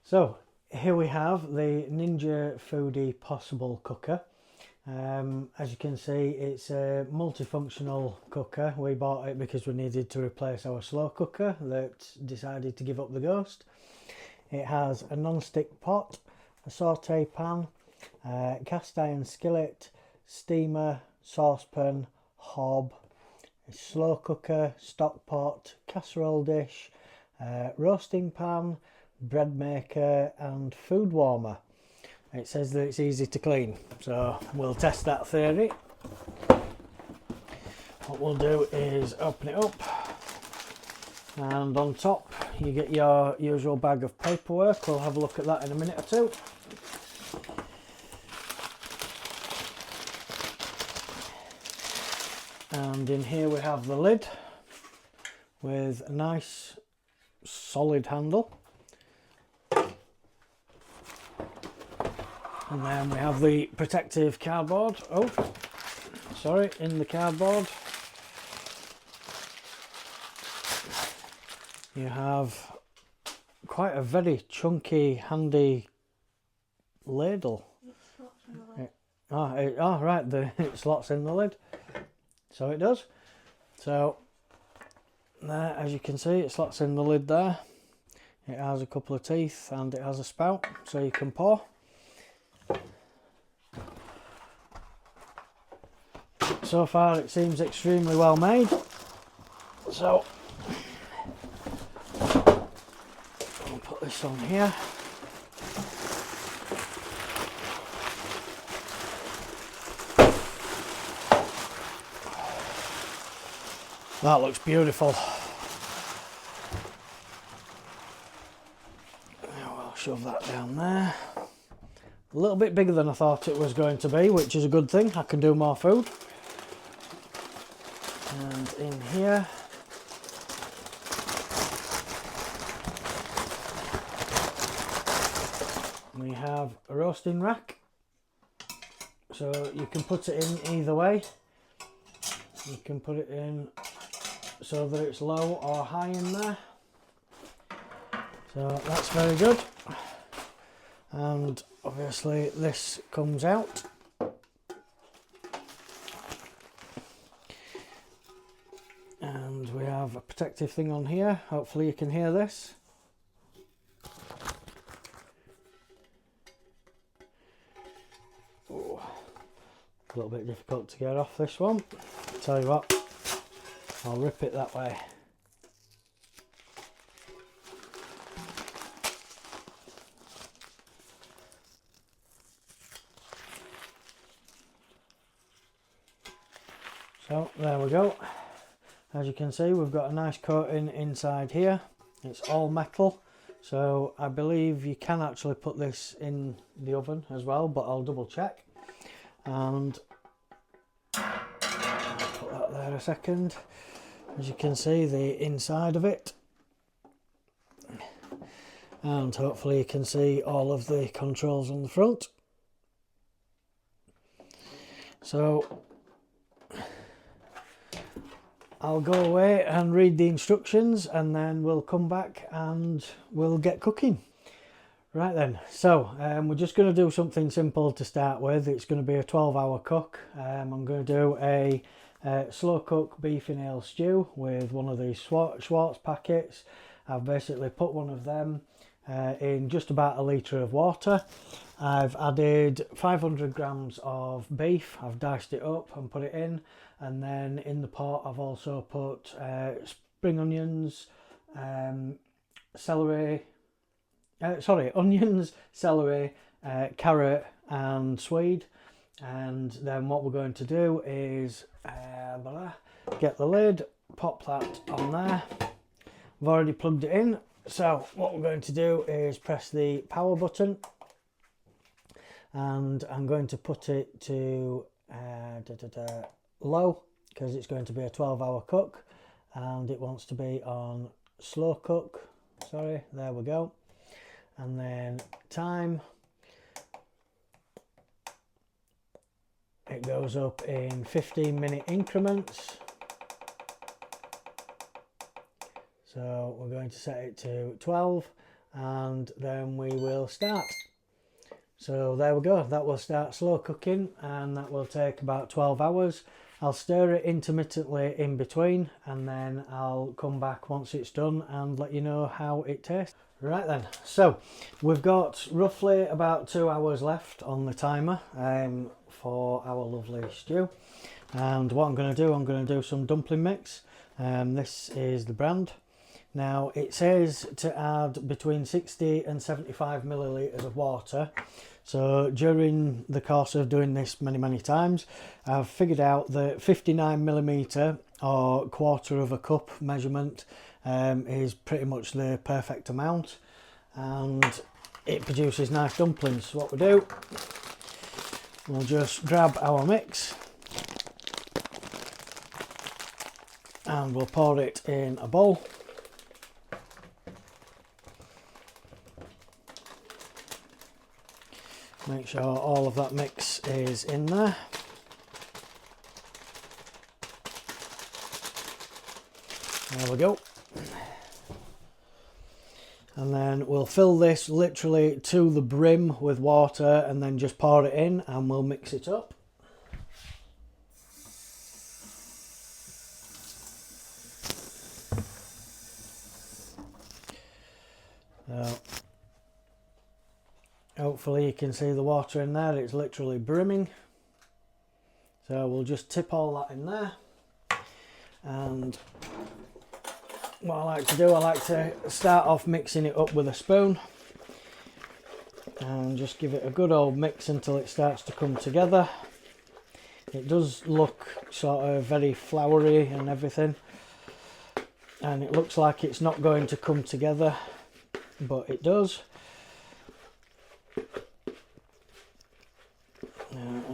So here we have the Ninja Foodi Possible Cooker. As you can see, it's a multifunctional cooker. We bought it because we needed to replace our slow cooker that decided to give up the ghost. It has a non-stick pot, a saute pan, cast iron skillet, steamer, saucepan, hob, a slow cooker, stock pot, casserole dish, roasting pan, bread maker and food warmer. It says that it's easy to clean, so we'll test that theory. What we'll do is open it up, and on top you get your usual bag of paperwork. We'll have a look at that in a minute or two. And in here we have the lid with a nice solid handle. And then we have the protective cardboard. Oh, sorry, in the cardboard you have quite a very chunky, handy ladle. Right, it slots in the lid. So it does. So there, as you can see, it slots in the lid there. It has a couple of teeth and it has a spout, so you can pour. So far it seems extremely well made, so I'll put this on here. That looks beautiful. Now I'll shove that down there. A little bit bigger than I thought it was going to be, which is a good thing. I can do more food. And in here we have a roasting rack, so you can put it in either way. You can put it in so that it's low or high in there, so that's very good. And obviously this comes out. And we have a protective thing on here. Hopefully you can hear this. Ooh, a little bit difficult to get off this one. Tell you what, I'll rip it that way. So there we go. As you can see, we've got a nice coating inside here. It's all metal, so I believe you can actually put this in the oven as well, but I'll double check. And I'll put that there a second. As you can see, the inside of it, and hopefully you can see all of the controls on the front. So I'll go away and read the instructions, and then we'll come back and we'll get cooking. Right then, so we're just going to do something simple to start with. It's going to be a 12-hour cook. I'm going to do a slow cook beef in ale stew with one of these Schwartz packets. I've basically put one of them in just about a litre of water. I've added 500 grams of beef. I've diced it up and put it in, and then in the pot I've also put spring onions, onions, celery, carrot and swede. And then what we're going to do is get the lid, pop that on there. I've already plugged it in, so what we're going to do is press the power button, and I'm going to put it to low because it's going to be a 12-hour cook, and it wants to be on slow cook. Sorry, there we go. And then time, it goes up in 15-minute increments. So we're going to set it to 12, and then we will start. So there we go, that will start slow cooking and that will take about 12 hours. I'll stir it intermittently in between and then I'll come back once it's done and let you know how it tastes. Right then, so we've got roughly about 2 hours left on the timer for our lovely stew. And what I'm going to do some dumpling mix. This is the brand. Now it says to add between 60 and 75 millilitres of water. So during the course of doing this many times, I've figured out that 59 millimetre or quarter of a cup measurement is pretty much the perfect amount, and it produces nice dumplings. So what we do, we'll just grab our mix and we'll pour it in a bowl. Make sure all of that mix is in there. There we go. And then we'll fill this literally to the brim with water and then just pour it in and we'll mix it up. So, hopefully you can see the water in there, it's literally brimming. So we'll just tip all that in there. And what I like to do, I like to start off mixing it up with a spoon and just give it a good old mix until it starts to come together. It does look sort of very floury and everything, and it looks like it's not going to come together, but it does.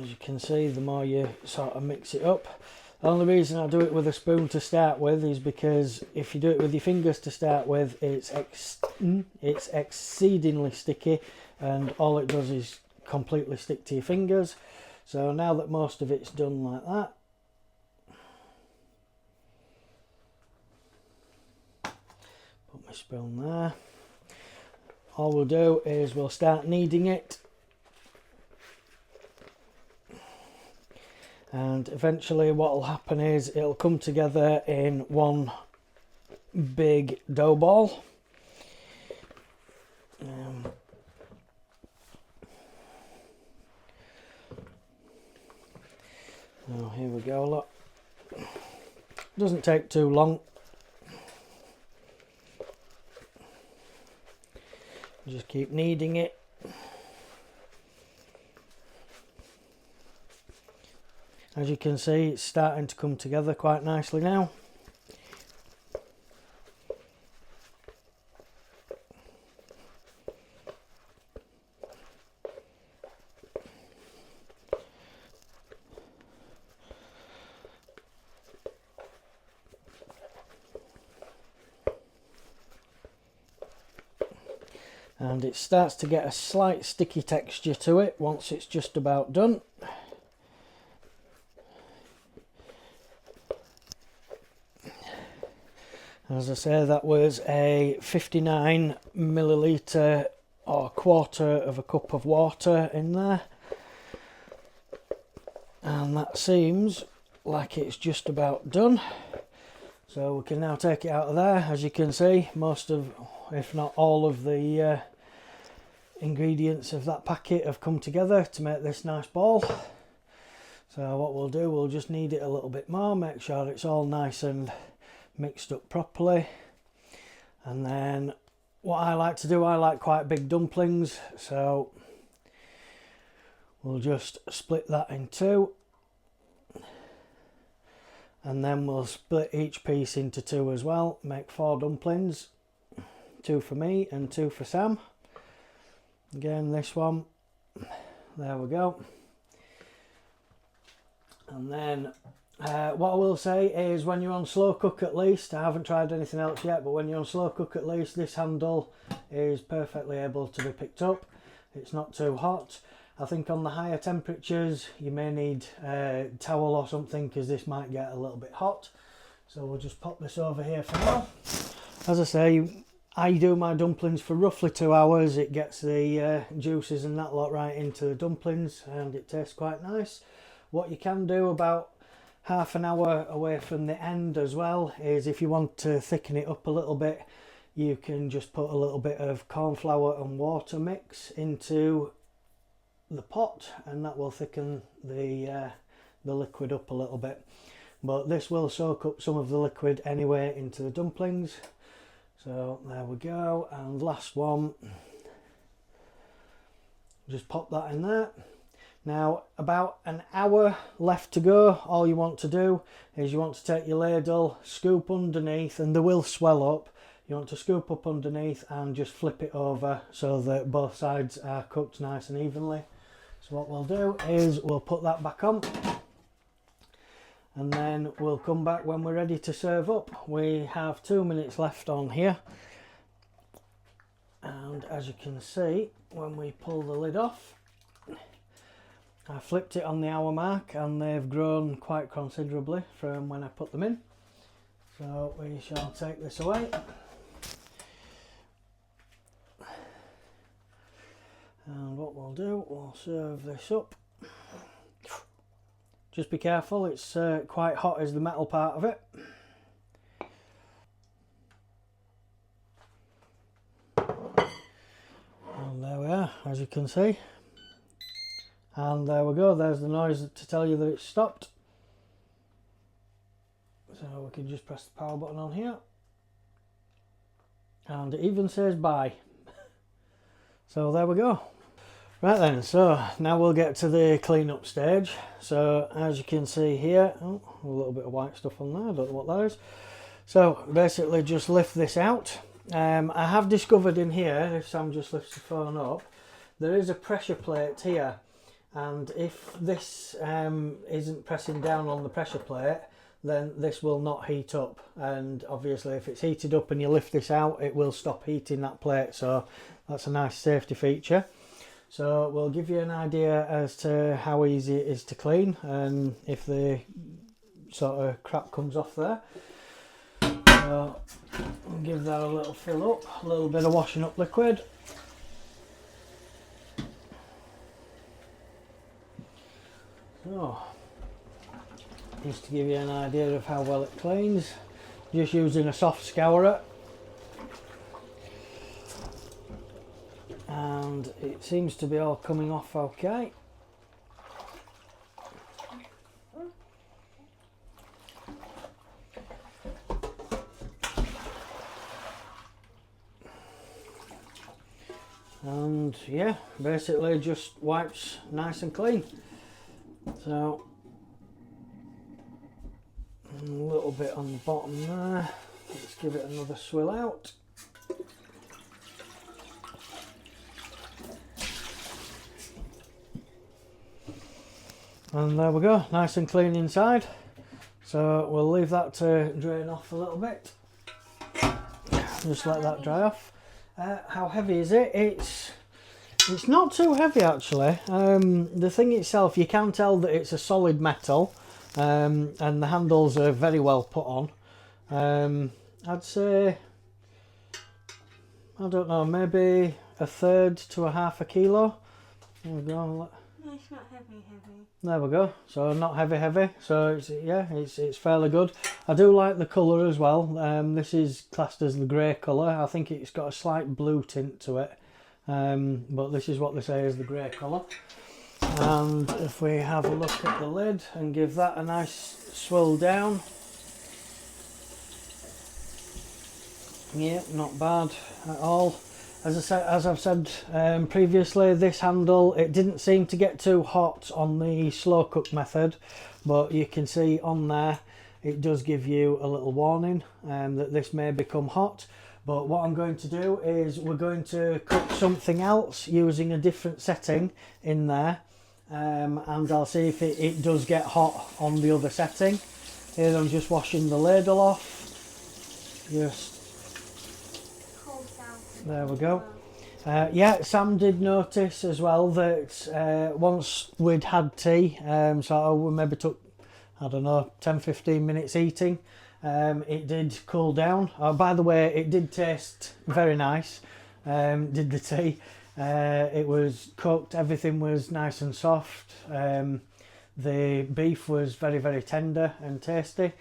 As you can see, the more you sort of mix it up. The only reason I do it with a spoon to start with is because if you do it with your fingers to start with, it's exceedingly sticky, and all it does is completely stick to your fingers. So now that most of it's done like that, put my spoon there. All we'll do is we'll start kneading it, and eventually what will happen is it'll come together in one big dough ball. Now here we go, look. Doesn't take too long. Just keep kneading it. As you can see, it's starting to come together quite nicely now. And it starts to get a slight sticky texture to it once it's just about done. As I say, that was a 59 millilitre or quarter of a cup of water in there. And that seems like it's just about done. So we can now take it out of there. As you can see, most of, if not all of the ingredients of that packet have come together to make this nice ball. So what we'll do, we'll just knead it a little bit more, make sure it's all nice and mixed up properly. And then what I like to do, I like quite big dumplings, so we'll just split that in two, and then we'll split each piece into two as well, make 4 dumplings, 2 for me and 2 for Sam. Again, this one, there we go. And then what I will say is, when you're on slow cook at least, I haven't tried anything else yet, but when you're on slow cook at least, this handle is perfectly able to be picked up. It's not too hot. I think on the higher temperatures you may need a towel or something, because this might get a little bit hot. So we'll just pop this over here for now. As I say, I do my dumplings for roughly 2 hours. It gets the juices and that lot right into the dumplings, and it tastes quite nice. What you can do about half an hour away from the end as well is, if you want to thicken it up a little bit, you can just put a little bit of corn flour and water mix into the pot, and that will thicken the liquid up a little bit. But this will soak up some of the liquid anyway into the dumplings. So there we go, and last one, just pop that in there. Now, about an hour left to go. All you want to do is you want to take your ladle, scoop underneath, and they will swell up. You want to scoop up underneath and just flip it over so that both sides are cooked nice and evenly. So what we'll do is we'll put that back on, and then we'll come back when we're ready to serve up. We have 2 minutes left on here, and as you can see, when we pull the lid off, I flipped it on the hour mark and they've grown quite considerably from when I put them in. So we shall take this away. And what we'll do, we'll serve this up. Just be careful, it's quite hot is the metal part of it. And there we are, as you can see. And there we go, there's the noise to tell you that it's stopped. So we can just press the power button on here. And it even says bye. So there we go. Right then, so now we'll get to the clean-up stage. So as you can see here, oh, a little bit of white stuff on there, I don't know what that is. So basically just lift this out. I have discovered in here, if Sam just lifts the phone up, there is a pressure plate here. And if this isn't pressing down on the pressure plate, then this will not heat up. And obviously if it's heated up and you lift this out, it will stop heating that plate. So that's a nice safety feature. So we'll give you an idea as to how easy it is to clean and if the sort of crap comes off there. So we'll give that a little fill up, a little bit of washing up liquid. So, just to give you an idea of how well it cleans, just using a soft scourer. And it seems to be all coming off okay. And yeah, basically just wipes nice and clean. So a little bit on the bottom there. Let's give it another swill out. And there we go, nice and clean inside. So we'll leave that to drain off a little bit. Just let that dry off. How heavy is it? It's not too heavy actually. The thing itself, you can tell that it's a solid metal, and the handles are very well put on. I'd say, I don't know, maybe 1/3 to 1/2 kilo. There we go. No, it's not heavy. There we go. So not heavy. So it's fairly good. I do like the colour as well. This is classed as the grey colour. I think it's got a slight blue tint to it. But this is what they say is the grey colour. And if we have a look at the lid and give that a nice swill down. Yeah, not bad at all. As I've said previously, this handle, it didn't seem to get too hot on the slow cook method, but you can see on there it does give you a little warning that this may become hot. But what I'm going to do is we're going to cook something else using a different setting in there, and I'll see if it does get hot on the other setting. Here I'm just washing the ladle off. There we go. Yeah, Sam did notice as well that once we'd had tea, so we maybe took, I don't know, 10-15 minutes eating, it did cool down. Oh, by the way, it did taste very nice. Did the tea. It was cooked, everything was nice and soft. The beef was very, very tender and tasty.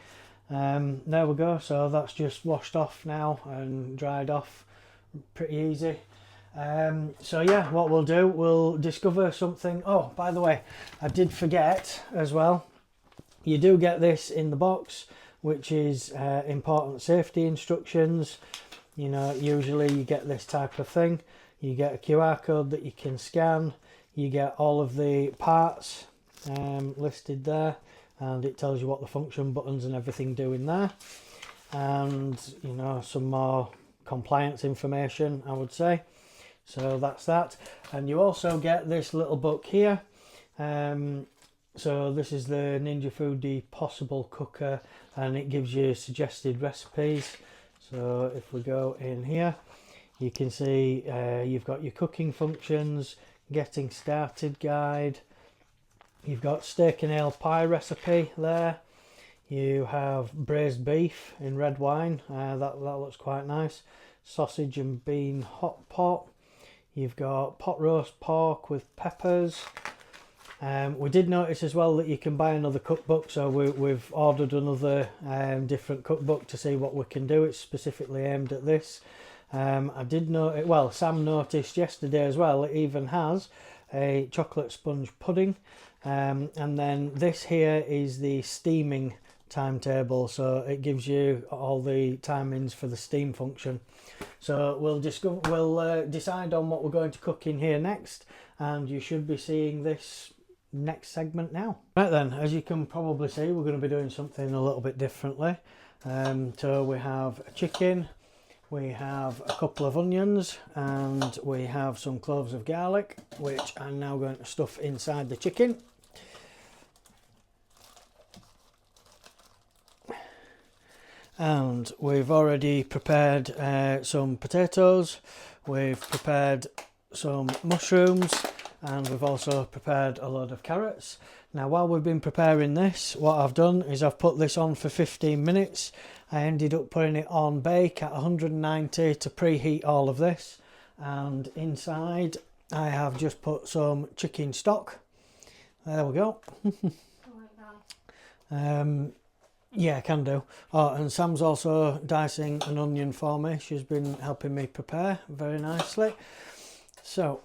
There we go, so that's just washed off now and dried off pretty easy. So yeah, what we'll do, we'll discover something. Oh, by the way, I did forget as well, you do get this in the box, which is important safety instructions. You know, usually you get this type of thing. You get a QR code that you can scan. You get all of the parts listed there, and it tells you what the function buttons and everything do in there. And, you know, some more compliance information, I would say. So that's that. And you also get this little book here. So this is the Ninja Foodi Possible Cooker, and it gives you suggested recipes. So if we go in here, you can see you've got your cooking functions, getting started guide. You've got steak and ale pie recipe there. You have braised beef in red wine. That looks quite nice. Sausage and bean hot pot. You've got pot roast pork with peppers. We did notice as well that you can buy another cookbook, so we've ordered another different cookbook to see what we can do. It's specifically aimed at this. I did notice, well, Sam noticed yesterday as well, it even has a chocolate sponge pudding. And then this here is the steaming timetable, so it gives you all the timings for the steam function. So we'll decide on what we're going to cook in here next, and you should be seeing this next segment now. Right then, as you can probably see, we're going to be doing something a little bit differently. So we have a chicken, we have a couple of onions, and we have some cloves of garlic, which I'm now going to stuff inside the chicken. And we've already prepared some potatoes, we've prepared some mushrooms, and we've also prepared a load of carrots. Now, while we've been preparing this, what I've done is I've put this on for 15 minutes. I ended up putting it on bake at 190 to preheat all of this. And inside I have just put some chicken stock. There we go. Yeah, I can do. Oh, and Sam's also dicing an onion for me. She's been helping me prepare very nicely. So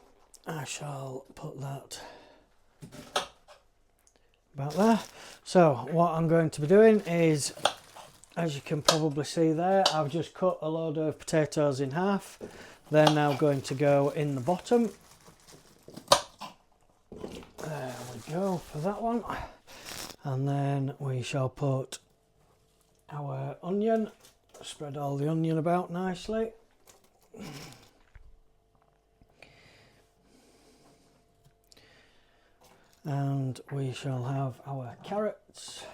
I shall put that about there. So what I'm going to be doing is, as you can probably see there, I've just cut a load of potatoes in half. They're now going to go in the bottom. There we go for that one. And then we shall put our onion, spread all the onion about nicely. And we shall have our carrots.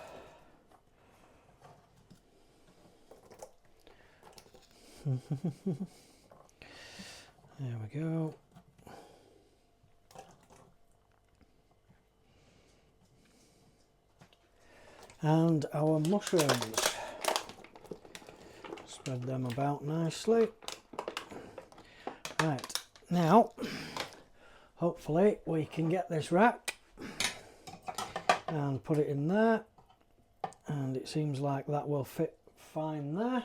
There we go. And our mushrooms. Spread them about nicely. Right, now hopefully we can get this rack and put it in there, and it seems like that will fit fine there.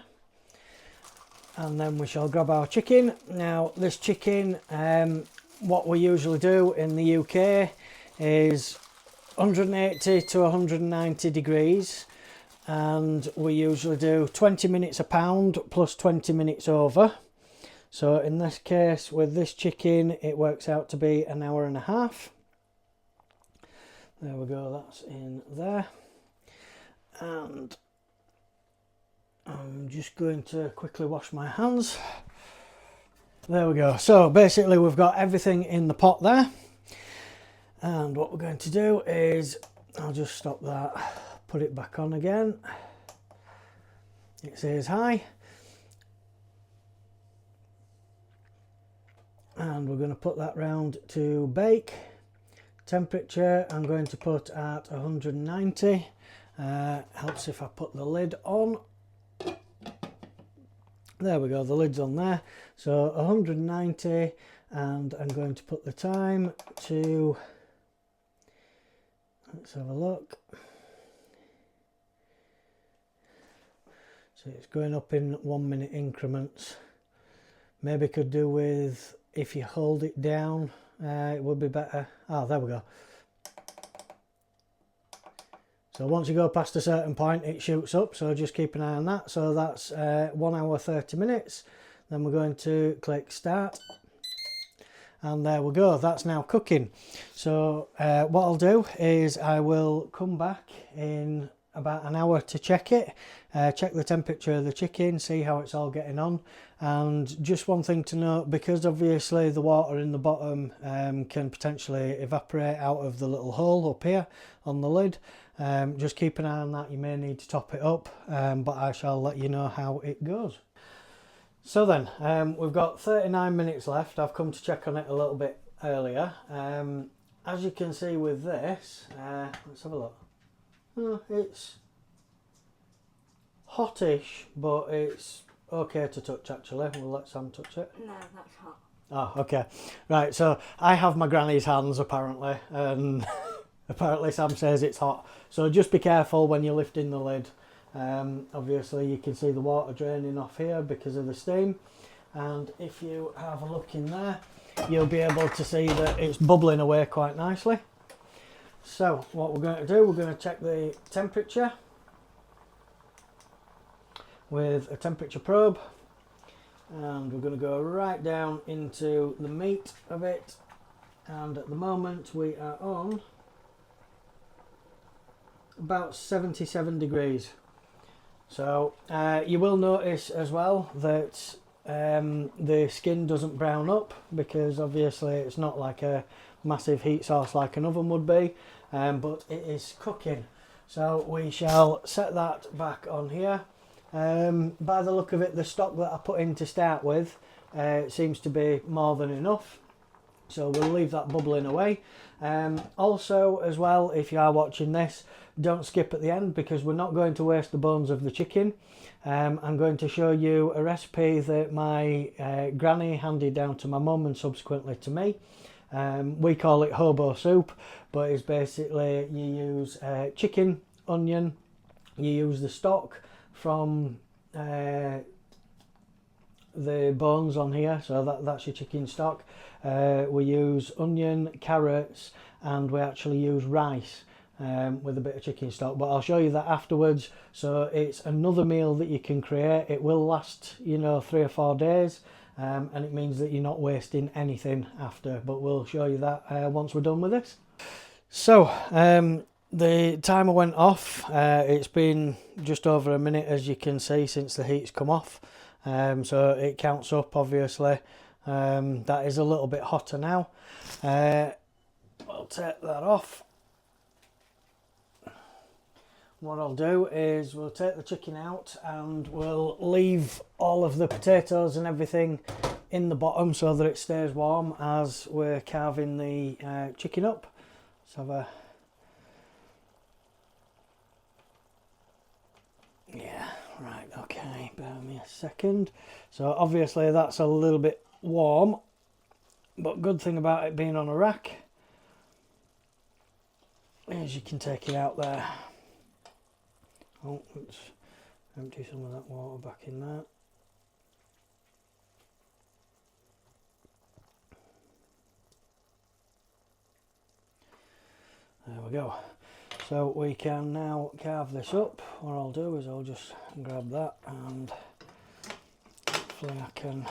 And then we shall grab our chicken. Now this chicken, what we usually do in the UK is 180 to 190 degrees, and we usually do 20 minutes a pound plus 20 minutes over. So in this case with this chicken it works out to be an hour and a half. There we go, that's in there. And I'm just going to quickly wash my hands. There we go. So basically we've got everything in the pot there. And what we're going to do is, I'll just stop that, put it back on again. It says hi. And we're going to put that round to bake. Temperature I'm going to put at 190. Helps if I put the lid on. There we go, the lid's on there. So 190, and I'm going to put the time to, let's have a look. So it's going up in 1 minute increments. Maybe could do with, if you hold it down, it would be better. Oh, there we go. So once you go past a certain point, it shoots up, so just keep an eye on that. So that's 1 hour 30 minutes. Then we're going to click start. And there we go, that's now cooking. So what I'll do is I will come back in about an hour to check it, check the temperature of the chicken, see how it's all getting on. And just one thing to note, because obviously the water in the bottom can potentially evaporate out of the little hole up here on the lid, just keep an eye on that. You may need to top it up, but I shall let you know how it goes. So then, we've got 39 minutes left. I've come to check on it a little bit earlier. As you can see with this, let's have a look. It's hottish, but it's okay to touch actually. We'll let Sam touch it. No, that's hot. Oh, okay. Right, so I have my granny's hands apparently, and apparently Sam says it's hot. So just be careful when you're lifting the lid. Obviously you can see the water draining off here because of the steam, and if you have a look in there, you'll be able to see that it's bubbling away quite nicely. So what we're going to do, we're going to check the temperature with a temperature probe, and we're going to go right down into the meat of it, and at the moment we are on about 77 degrees. So you will notice as well that the skin doesn't brown up, because obviously it's not like a massive heat source like an oven would be, but it is cooking. So we shall set that back on here. By the look of it, the stock that I put in to start with seems to be more than enough, so we'll leave that bubbling away. Also as well, if you are watching this, don't skip at the end, because we're not going to waste the bones of the chicken. I'm going to show you a recipe that my granny handed down to my mum and subsequently to me. We call it hobo soup, but it's basically you use chicken, onion, you use the stock from the bones on here, so that's your chicken stock. We use onion, carrots, and we actually use rice with a bit of chicken stock, but I'll show you that afterwards. So it's another meal that you can create. It will last, you know, 3 or 4 days, and it means that you're not wasting anything after, but we'll show you that once we're done with this. So the timer went off. It's been just over a minute, as you can see, since the heat's come off, so it counts up obviously. That is a little bit hotter now. I'll take that off. What I'll do is we'll take the chicken out and we'll leave all of the potatoes and everything in the bottom so that it stays warm as we're carving the chicken up. Let's have a... Yeah, right, okay, bear with me a second. So obviously that's a little bit warm, but good thing about it being on a rack is you can take it out there. Oh, let's empty some of that water back in there. There we go. So we can now carve this up. What I'll do is I'll just grab that, and hopefully I can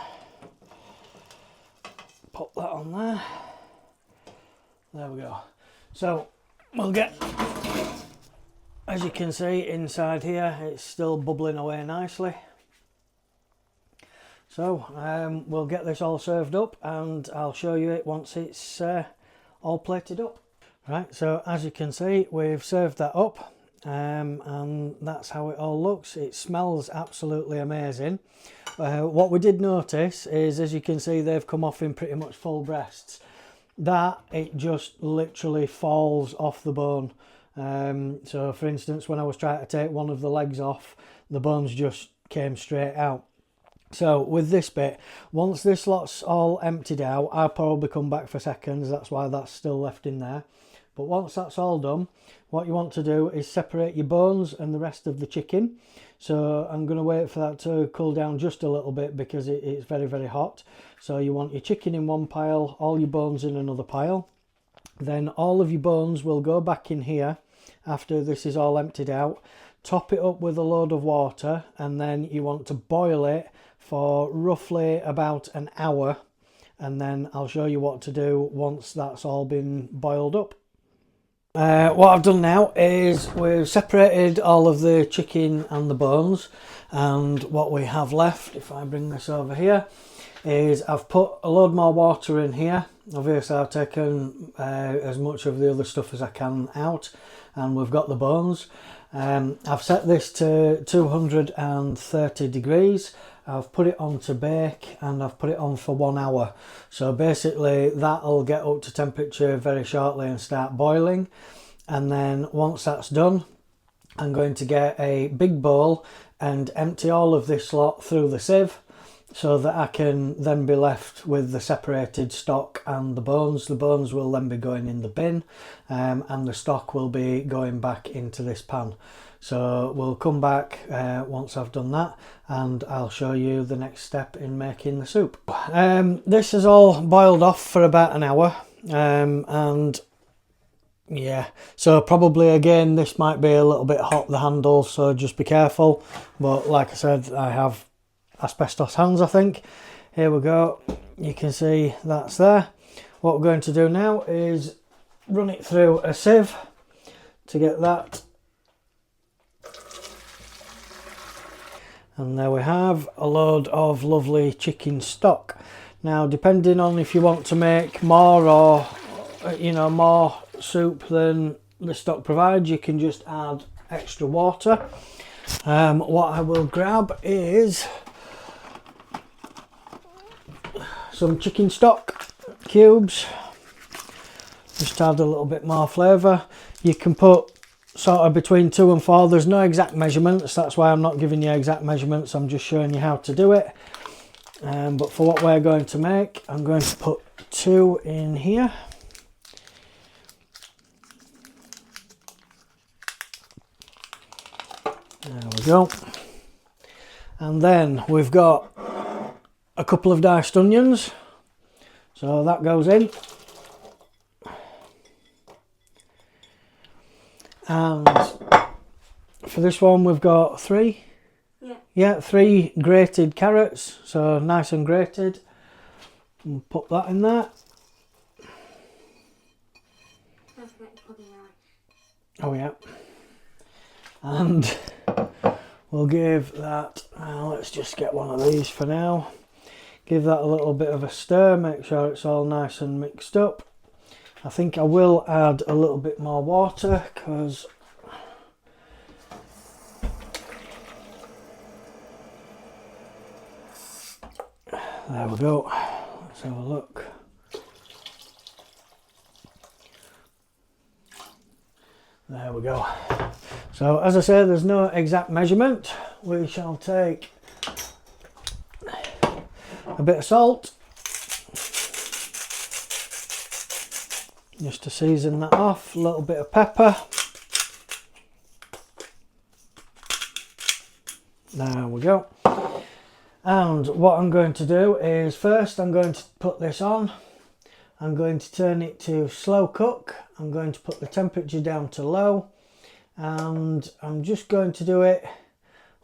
pop that on there. There we go. So we'll get, as you can see inside here, it's still bubbling away nicely. So we'll get this all served up and I'll show you it once it's all plated up. Right, so as you can see, we've served that up, and that's how it all looks. It smells absolutely amazing. What we did notice is, as you can see, they've come off in pretty much full breasts. That, it just literally falls off the bone. So for instance, when I was trying to take one of the legs off, the bones just came straight out. So with this bit, once this lot's all emptied out, I'll probably come back for seconds, that's why that's still left in there. But once that's all done, what you want to do is separate your bones and the rest of the chicken. So I'm going to wait for that to cool down just a little bit because it's very, very hot. So you want your chicken in one pile, all your bones in another pile. Then all of your bones will go back in here after this is all emptied out. Top it up with a load of water, and then you want to boil it for roughly about an hour, and then I'll show you what to do once that's all been boiled up. What I've done now is we've separated all of the chicken and the bones, and what we have left, if I bring this over here, is I've put a load more water in here. Obviously I've taken as much of the other stuff as I can out, and we've got the bones. I've set this to 230 degrees. I've put it on to bake, and I've put it on for 1 hour. So basically that'll get up to temperature very shortly and start boiling. And then once that's done, I'm going to get a big bowl and empty all of this lot through the sieve, so that I can then be left with the separated stock and the bones. The bones will then be going in the bin, and the stock will be going back into this pan. So we'll come back once I've done that, and I'll show you the next step in making the soup. This is all boiled off for about an hour, and yeah, so probably again this might be a little bit hot, the handle, so just be careful. But like I said, I have asbestos hands, I think. Here we go, you can see that's there. What we're going to do now is run it through a sieve to get that, and there we have a load of lovely chicken stock. Now, depending on if you want to make more, or more soup than the stock provides, you can just add extra water. What I will grab is some chicken stock cubes, just to add a little bit more flavour. You can put sort of between 2 and 4. There's no exact measurements, that's why I'm not giving you exact measurements, I'm just showing you how to do it. But for what we're going to make, I'm going to put 2 in here. There we go. And then we've got a couple of diced onions, so that goes in. And for this one we've got 3. Yeah, 3 grated carrots, so nice and grated. We'll put that in there. Don't forget the pudding rice. Oh yeah. And we'll give that, let's just get one of these for now. Give that a little bit of a stir, make sure it's all nice and mixed up. I think I will add a little bit more water, because there we go. Let's have a look. There we go. So as I say, there's no exact measurement. We shall take a bit of salt just to season that off, a little bit of pepper. There we go. And what I'm going to do is, first I'm going to put this on. I'm going to turn it to slow cook. I'm going to put the temperature down to low, and I'm just going to do it,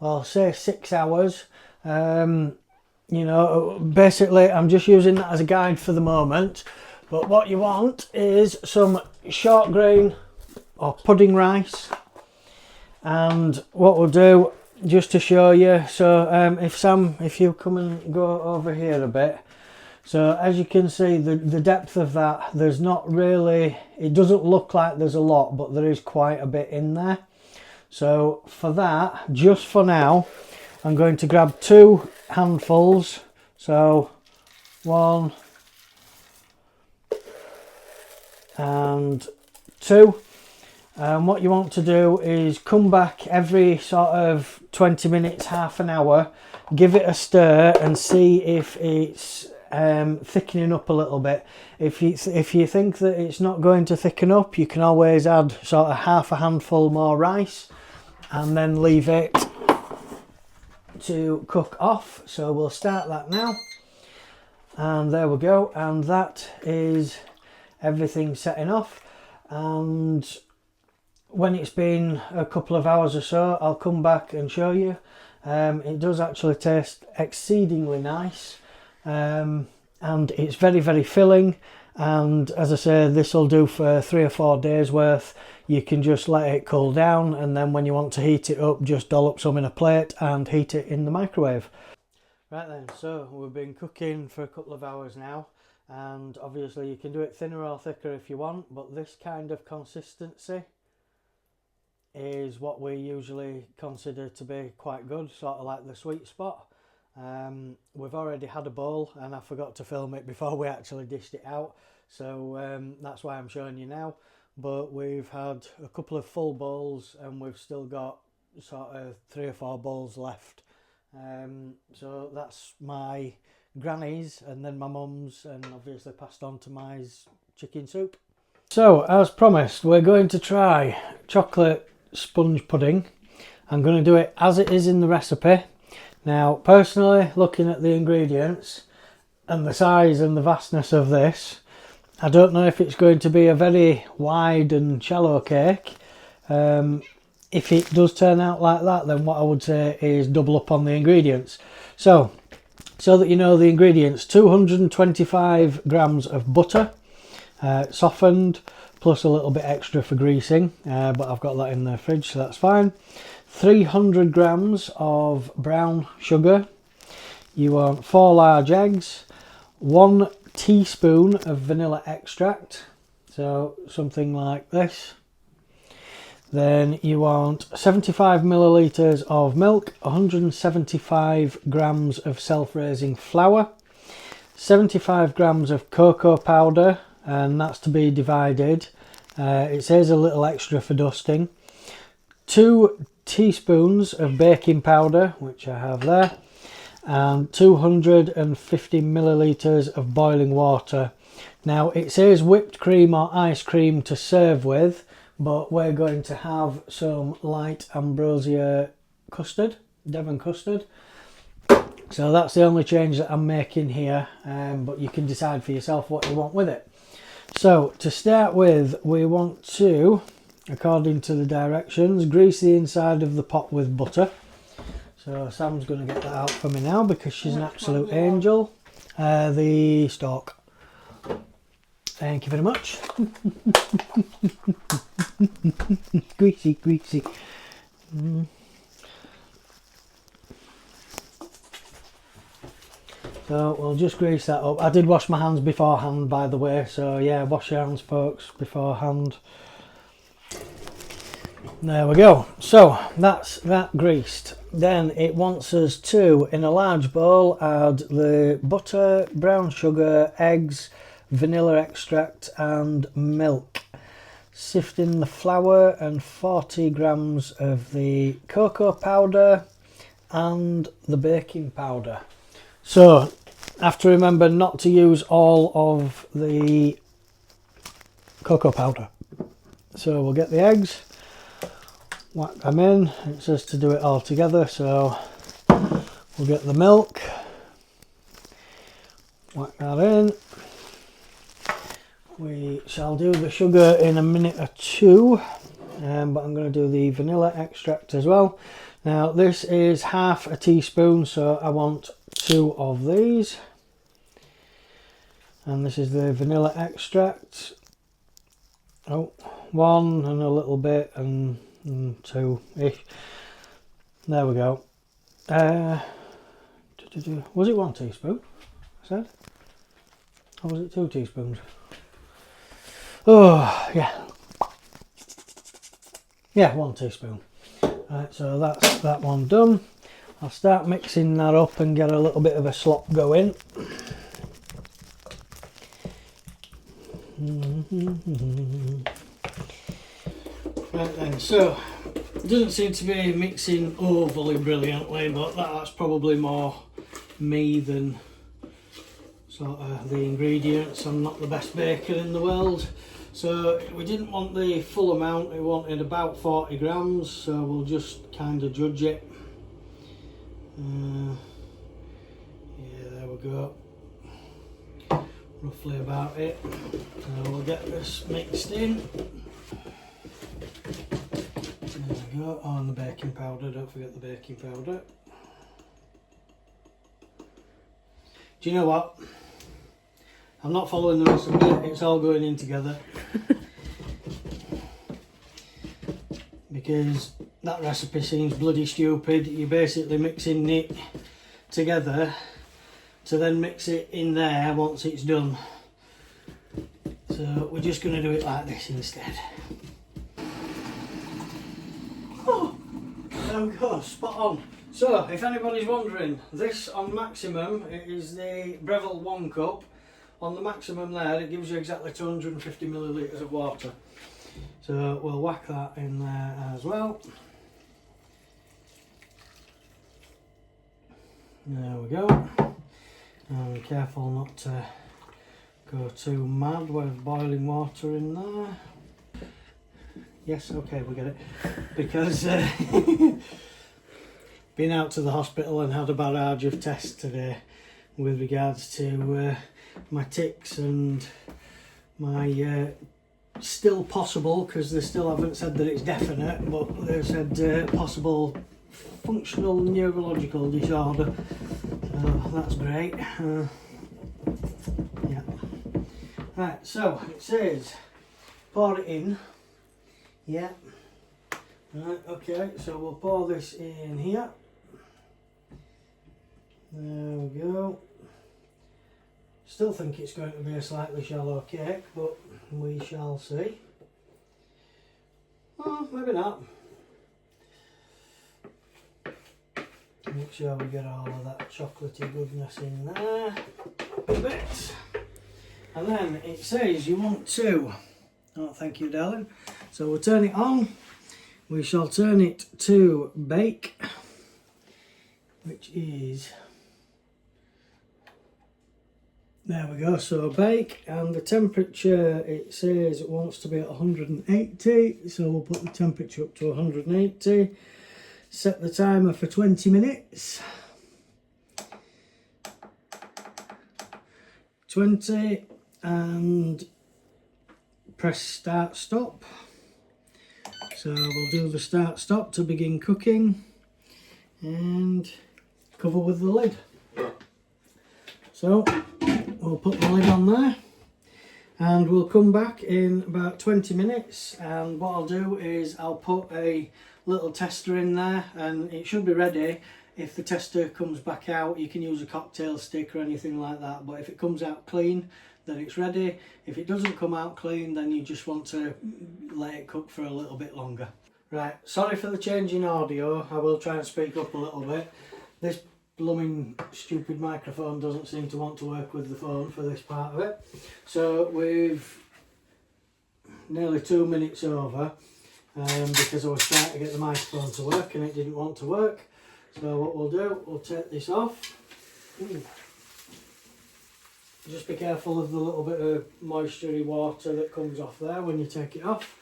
well, say 6 hours. Basically I'm just using that as a guide for the moment. But what you want is some short grain or pudding rice. And what we'll do, just to show you, so if you come and go over here a bit, so as you can see, the depth of that, there's not really, it doesn't look like there's a lot, but there is quite a bit in there. So for that, just for now, I'm going to grab 2 handfuls. So 1 and 2. And what you want to do is come back every sort of 20 minutes, half an hour, give it a stir and see if it's thickening up a little bit. If you think that it's not going to thicken up, you can always add sort of half a handful more rice and then leave it to cook off. So we'll start that now, and there we go, and that is everything setting off. And when it's been a couple of hours or so, I'll come back and show you. It does actually taste exceedingly nice, and it's very, very filling. And as I say, this will do for 3 or 4 days worth. You can just let it cool down, and then when you want to heat it up, just dollop some in a plate and heat it in the microwave. Right then, so we've been cooking for a couple of hours now, and obviously you can do it thinner or thicker if you want, but this kind of consistency is what we usually consider to be quite good, sort of like the sweet spot. We've already had a bowl and I forgot to film it before we actually dished it out, so that's why I'm showing you now. But we've had a couple of full bowls and we've still got sort of 3 or 4 bowls left. So that's my granny's and then my mum's, and obviously passed on to my chicken soup. So as promised, we're going to try chocolate sponge pudding. I'm going to do it as it is in the recipe. Now personally, looking at the ingredients and the size and the vastness of this, I don't know if it's going to be a very wide and shallow cake. If it does turn out like that, then what I would say is double up on the ingredients. So that you know the ingredients: 225 grams of butter, softened, plus a little bit extra for greasing, but I've got that in the fridge, so that's fine. 300 grams of brown sugar. You want 4 large eggs, 1 teaspoon of vanilla extract, so something like this. Then you want 75 millilitres of milk, 175 grams of self-raising flour, 75 grams of cocoa powder, and that's to be divided. It says a little extra for dusting. 2 teaspoons of baking powder, which I have there, and 250 millilitres of boiling water. Now it says whipped cream or ice cream to serve with, but we're going to have some light ambrosia custard, Devon custard. So that's the only change that I'm making here, but you can decide for yourself what you want with it. So to start with, we want to, according to the directions, grease the inside of the pot with butter. So Sam's going to get that out for me now because she's an absolute angel. The stalk. Thank you very much. Greasy, greasy. So we'll just grease that up. I did wash my hands beforehand, by the way, so yeah, wash your hands folks beforehand. There we go. So that's that greased. Then it wants us to, in a large bowl, add the butter, brown sugar, eggs, vanilla extract and milk. Sift in the flour and 40 grams of the cocoa powder and the baking powder. So I have to remember not to use all of the cocoa powder. So we'll get the eggs, whack them in. It says to do it all together, so we'll get the milk, whack that in. We shall do the sugar in a minute or two, but I'm going to do the vanilla extract as well. Now this is half a teaspoon, so I want 2 of these. And this is the vanilla extract. Oh, 1 and a little bit and 2-ish. There we go. Was it 1 teaspoon? I said? Or was it 2 teaspoons? Oh, yeah. Yeah, 1 teaspoon. Right, so that's that one done. I'll start mixing that up and get a little bit of a slop going. Right then, so it doesn't seem to be mixing overly brilliantly, but that's probably more me than sort of the ingredients. I'm not the best baker in the world. So we didn't want the full amount, we wanted about 40 grams, so we'll just kind of judge it. Yeah, there we go. Roughly about it. So we'll get this mixed in. There we go. Oh, and the baking powder, don't forget the baking powder. Do you know what? I'm not following the recipe, it's all going in together. Because that recipe seems bloody stupid. You're basically mixing it together to then mix it in there once it's done. So we're just going to do it like this instead. Oh, there we go, spot on. So if anybody's wondering, this on maximum, it is the Breville 1 cup. On the maximum there, it gives you exactly 250 millilitres of water. So we'll whack that in there as well. There we go. And be careful not to go too mad with boiling water in there. Yes, okay, we get it. Because been out to the hospital and had a barrage of tests today with regards to my ticks and my still possible, because they still haven't said that it's definite, but they've said possible functional neurological disorder. So that's great. Yeah. Right, so it says pour it in. Yeah. Right, okay, so we'll pour this in here. There we go. Still think it's going to be a slightly shallow cake, but we shall see. Oh, maybe not. Make sure we get all of that chocolatey goodness in there. A bit. And then it says you want to, oh thank you darling, so we'll turn it on. We shall turn it to bake, which is, there we go, so bake, and the temperature it says it wants to be at 180, so we'll put the temperature up to 180, set the timer for 20 minutes, 20, and press start stop. So we'll do the start stop to begin cooking and cover with the lid. So we'll put the lid on there and we'll come back in about 20 minutes, and what I'll do is I'll put a little tester in there and it should be ready. If the tester comes back out, you can use a cocktail stick or anything like that, but if it comes out clean, then it's ready. If it doesn't come out clean, then you just want to let it cook for a little bit longer. Right, sorry for the change in audio, I will try and speak up a little bit. This blooming stupid microphone doesn't seem to want to work with the phone for this part of it. So we've nearly 2 minutes over because I was trying to get the microphone to work and it didn't want to work. So what we'll do, we'll take this off. Just be careful of the little bit of moistury water that comes off there when you take it off.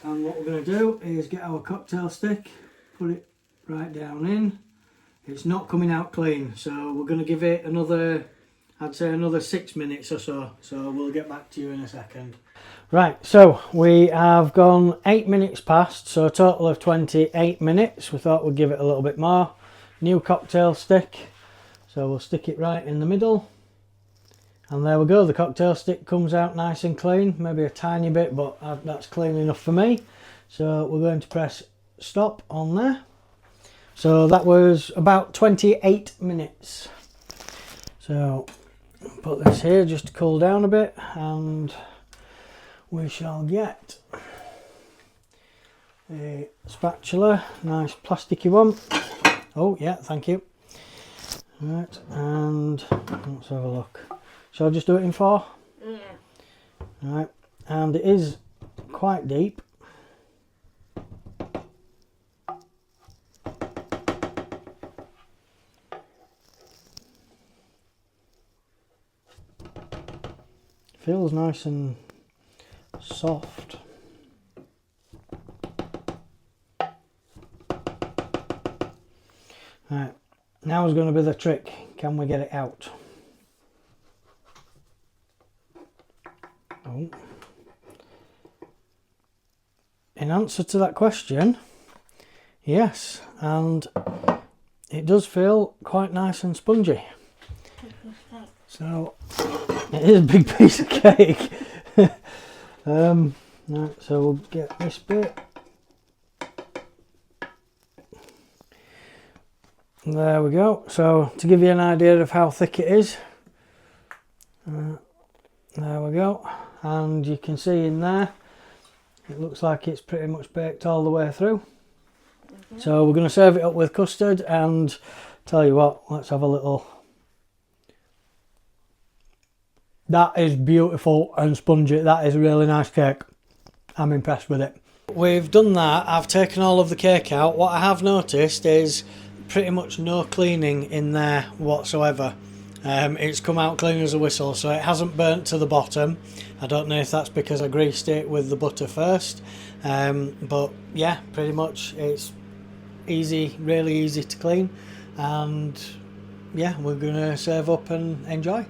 And what we're going to do is get our cocktail stick, put it right down in. It's not coming out clean, so we're going to give it another, I'd say another 6 minutes or so. So we'll get back to you in a second. Right, so we have gone 8 minutes past, so a total of 28 minutes. We thought we'd give it a little bit more. New cocktail stick, so we'll stick it right in the middle. And there we go, the cocktail stick comes out nice and clean, maybe a tiny bit, but that's clean enough for me. So we're going to press stop on there. So that was about 28 minutes. So put this here just to cool down a bit, and we shall get a spatula, nice plasticky one. Oh yeah, thank you. Right, and let's have a look. Shall I just do it in 4? Yeah. Right, and it is quite deep. Feels nice and soft. Right, now is going to be the trick. Can we get it out? Oh. In answer to that question, yes, and it does feel quite nice and spongy. So it is a big piece of cake. Right, so we'll get this bit. There we go. So to give you an idea of how thick it is, there we go. And you can see in there, it looks like it's pretty much baked all the way through. So we're going to serve it up with custard, and tell you what, let's have a little. That is beautiful and spongy. That is a really nice cake. I'm impressed with it. We've done that. I've taken all of the cake out. What I have noticed is pretty much no cleaning in there whatsoever. It's come out clean as a whistle, so it hasn't burnt to the bottom. I don't know if that's because I greased it with the butter first, but yeah, pretty much it's easy, really easy to clean, and yeah, we're going to serve up and enjoy.